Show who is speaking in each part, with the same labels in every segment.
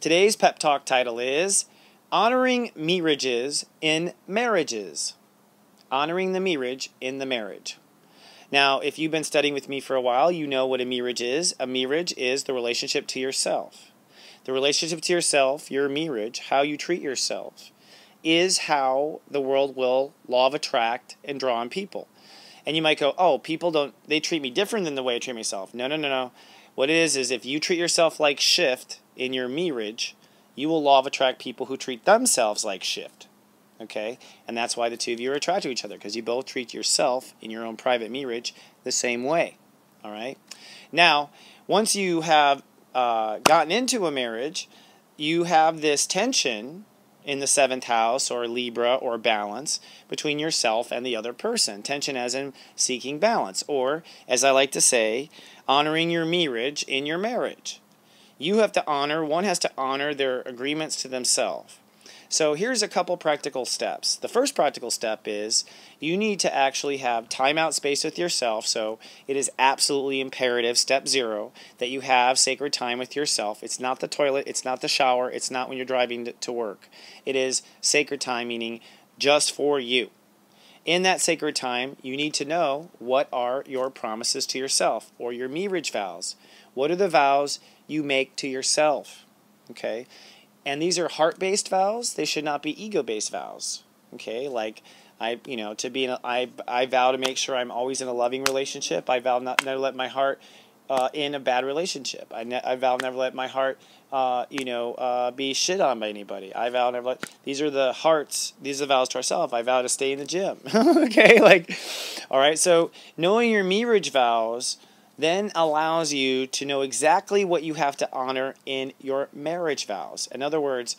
Speaker 1: Today's pep talk title is Honoring Me-rriages in Marriages. Honoring the me-rrige in the marriage. Now, if you've been studying with me for a while, you know what a me-rrige is. A me-rrige is the relationship to yourself. The relationship to yourself, your me-rrige, how you treat yourself, is how the world will law of attract and draw on people. And you might go, oh, people they treat me different than the way I treat myself. No, no, no, no. What it is if you treat yourself like shift in your me-rrige, you will law of attract people who treat themselves like shift. Okay? And that's why the two of you are attracted to each other, because you both treat yourself in your own private me-rrige the same way. All right? Now, once you have gotten into a marriage, you have this tension in the 7th house or Libra or balance between yourself and the other person. Tension as in seeking balance, or as I like to say, honoring your me-rrige in your marriage. You have to honor, one has to honor their agreements to themselves. So here's a couple practical steps. The first practical step is you need to actually have time out space with yourself. So it is absolutely imperative, step 0, that you have sacred time with yourself. It's not the toilet, it's not the shower, it's not when you're driving to work. It is sacred time, meaning just for you. In that sacred time, you need to know what are your promises to yourself or your me-rrige vows. What are the vows you make to yourself? Okay? And these are heart-based vows. They should not be ego-based vows. Okay, like I vow to make sure I'm always in a loving relationship. I vow never let my heart in a bad relationship. I vow never let my heart be shit on by anybody. I vow never let. These are the hearts. These are the vows to ourselves. I vow to stay in the gym. Okay, all right. So knowing your me-rrige vows then allows you to know exactly what you have to honor in your marriage vows. In other words,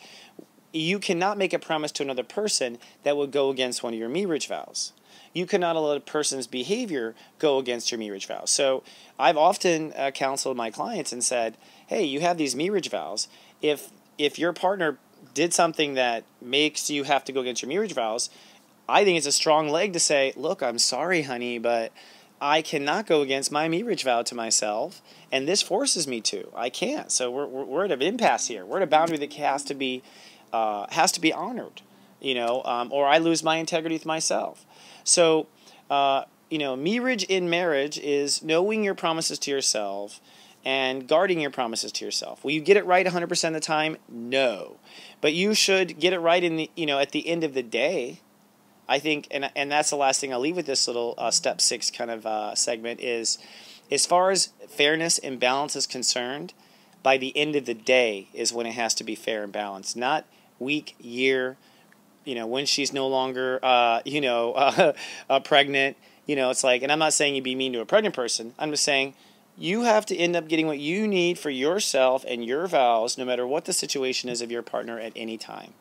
Speaker 1: you cannot make a promise to another person that would go against one of your me-rrige vows. You cannot let a person's behavior go against your me-rrige vows. So I've often counseled my clients and said, hey, you have these me-rrige vows. If your partner did something that makes you have to go against your me-rrige vows, I think it's a strong leg to say, look, I'm sorry, honey, but I cannot go against my me-rrige vow to myself, and this forces me to. I can't. So we're at an impasse here. We're at a boundary that has to be honored, or I lose my integrity with myself. So, me-rrige in marriage is knowing your promises to yourself and guarding your promises to yourself. Will you get it right 100% of the time? No, but you should get it right in the at the end of the day. I think, and that's the last thing I'll leave with this little step 6 kind of segment is, as far as fairness and balance is concerned, by the end of the day is when it has to be fair and balanced, not week, year, when she's no longer, pregnant. It's like, and I'm not saying you be mean to a pregnant person. I'm just saying you have to end up getting what you need for yourself and your vows, no matter what the situation is of your partner at any time.